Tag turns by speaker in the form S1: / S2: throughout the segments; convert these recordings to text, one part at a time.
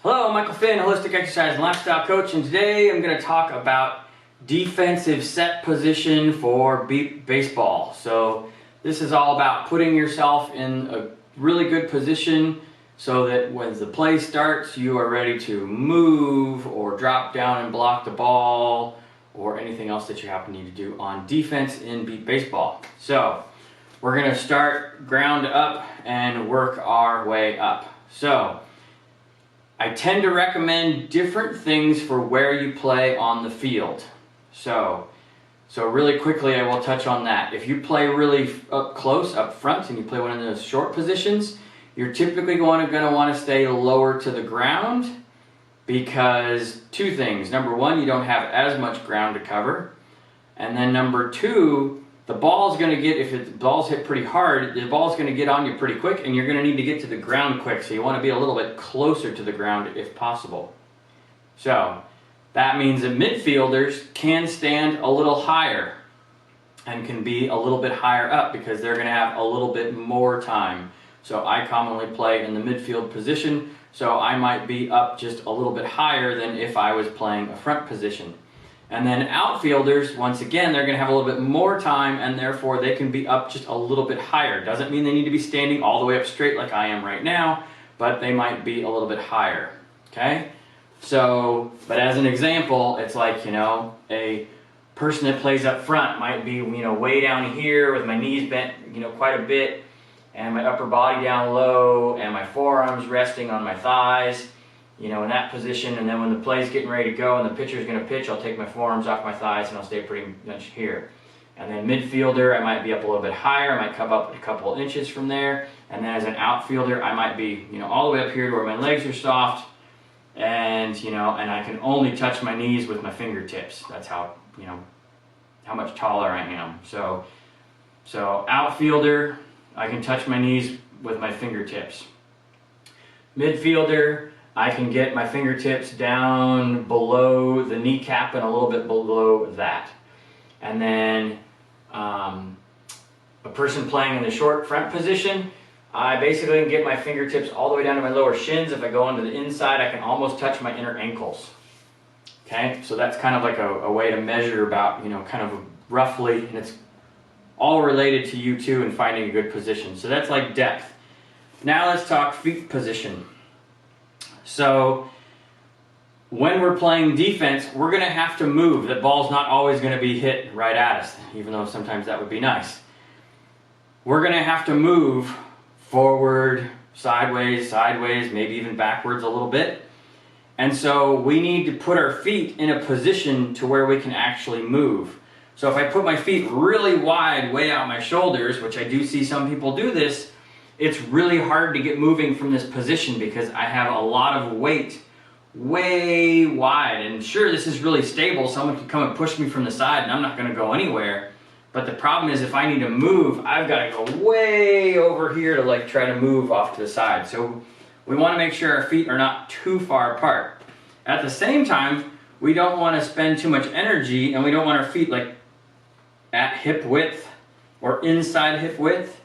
S1: Hello, I'm Michael Finn, holistic exercise and lifestyle coach, and today I'm going to talk about defensive set position for baseball. So this is all about putting yourself in a really good position so that when the play starts, you are ready to move or drop down and block the ball or anything else that you happen to need to do on defense in beat baseball. So we're going to start ground up and work our way up. So I tend to recommend different things for where you play on the field. So really quickly I will touch on that. If you play really up close, up front, and you play one of those short positions, you're typically going to want to stay lower to the ground because two things. Number one, you don't have as much ground to cover. And then number two, the ball's going to get, if the ball's hit pretty hard, the ball's going to get on you pretty quick and you're going to need to get to the ground quick. So you want to be a little bit closer to the ground if possible. So that means that midfielders can stand a little higher and can be a little bit higher up because they're going to have a little bit more time. So I commonly play in the midfield position, so I might be up just a little bit higher than if I was playing a front position. And then outfielders, once again, they're going to have a little bit more time and therefore they can be up just a little bit higher. Doesn't mean they need to be standing all the way up straight like I am right now, but they might be a little bit higher, okay? So, but as an example, it's like, a person that plays up front might be, way down here with my knees bent, quite a bit, and my upper body down low, and my forearms resting on my thighs, in that position. And then when the play's getting ready to go and the pitcher's going to pitch, I'll take my forearms off my thighs and I'll stay pretty much here. And then midfielder, I might be up a little bit higher. I might come up a couple inches from there. And then as an outfielder, I might be, all the way up here to where my legs are soft. And, and I can only touch my knees with my fingertips. That's how, how much taller I am. So outfielder, I can touch my knees with my fingertips. Midfielder, I can get my fingertips down below the kneecap and a little bit below that. And then a person playing in the short front position, I basically can get my fingertips all the way down to my lower shins. If I go onto the inside, I can almost touch my inner ankles. Okay, so that's kind of like a way to measure about, kind of roughly, and it's all related to you too and finding a good position. So that's like depth. Now let's talk feet position. So when we're playing defense, we're going to have to move. The ball's not always going to be hit right at us, even though sometimes that would be nice. We're going to have to move forward, sideways, maybe even backwards a little bit. And so we need to put our feet in a position to where we can actually move. So if I put my feet really wide, way out my shoulders, which I do see some people do this, it's really hard to get moving from this position because I have a lot of weight way wide. And sure, this is really stable. Someone can come and push me from the side and I'm not going to go anywhere. But the problem is if I need to move, I've got to go way over here to try to move off to the side. So we want to make sure our feet are not too far apart. At the same time, we don't want to spend too much energy and we don't want our feet at hip width or inside hip width.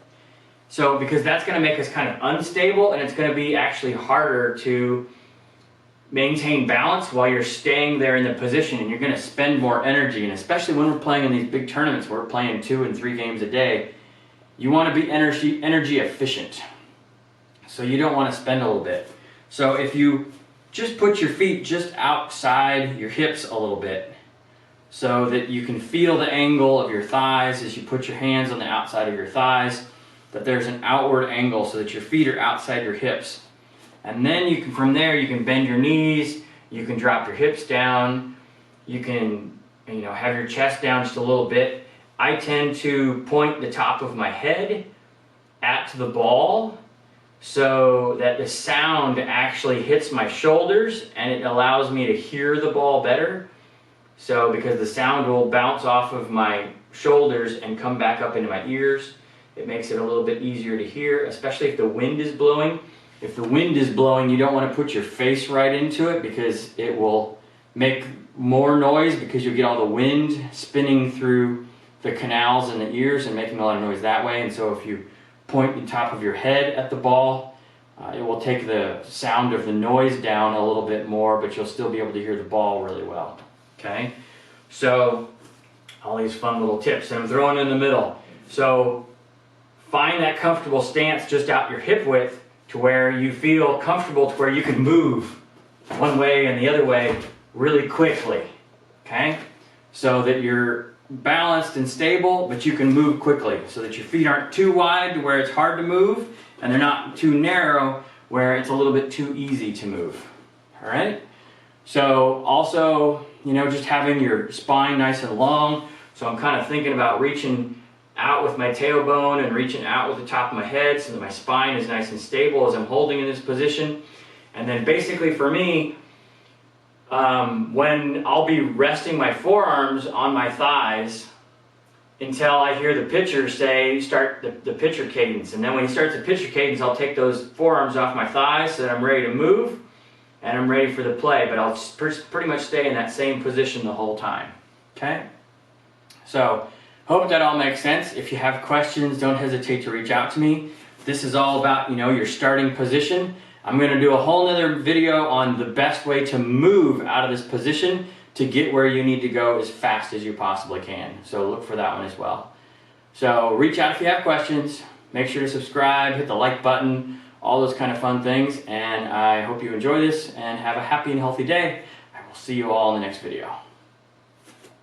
S1: So because that's going to make us kind of unstable and it's going to be actually harder to maintain balance while you're staying there in the position, and you're going to spend more energy. And especially when we're playing in these big tournaments where we're playing 2 and 3 games a day, you want to be energy efficient. So you don't want to spend a little bit. So if you just put your feet just outside your hips a little bit so that you can feel the angle of your thighs as you put your hands on the outside of your thighs, that there's an outward angle so that your feet are outside your hips. And then from there you can bend your knees, you can drop your hips down, you can have your chest down just a little bit. I tend to point the top of my head at the ball so that the sound actually hits my shoulders and it allows me to hear the ball better. So because the sound will bounce off of my shoulders and come back up into my ears, it makes it a little bit easier to hear, especially if the wind is blowing. If the wind is blowing, you don't want to put your face right into it because it will make more noise because you'll get all the wind spinning through the canals in the ears and making a lot of noise that way. And so if you point the top of your head at the ball, It will take the sound of the noise down a little bit more, but you'll still be able to hear the ball really well. Okay, so all these fun little tips that I'm throwing in the middle. So find that comfortable stance just out your hip width to where you feel comfortable, to where you can move one way and the other way really quickly. Okay, so that you're balanced and stable, but you can move quickly, so that your feet aren't too wide to where it's hard to move, and they're not too narrow where it's a little bit too easy to move. All right, so also, you know, just having your spine nice and long. So I'm kind of thinking about reaching out with my tailbone and reaching out with the top of my head so that my spine is nice and stable as I'm holding in this position. And then basically for me, when I'll be resting my forearms on my thighs until I hear the pitcher say, start the pitcher cadence. And then when he starts the pitcher cadence, I'll take those forearms off my thighs so that I'm ready to move and I'm ready for the play. But I'll pretty much stay in that same position the whole time. Okay? So, hope that all makes sense. If you have questions, don't hesitate to reach out to me. This is all about, you know, your starting position. I'm going to do a whole nother video on the best way to move out of this position to get where you need to go as fast as you possibly can. So look for that one as well. So reach out if you have questions. Make sure to subscribe, hit the like button, all those kind of fun things. And I hope you enjoy this and have a happy and healthy day. I will see you all in the next video.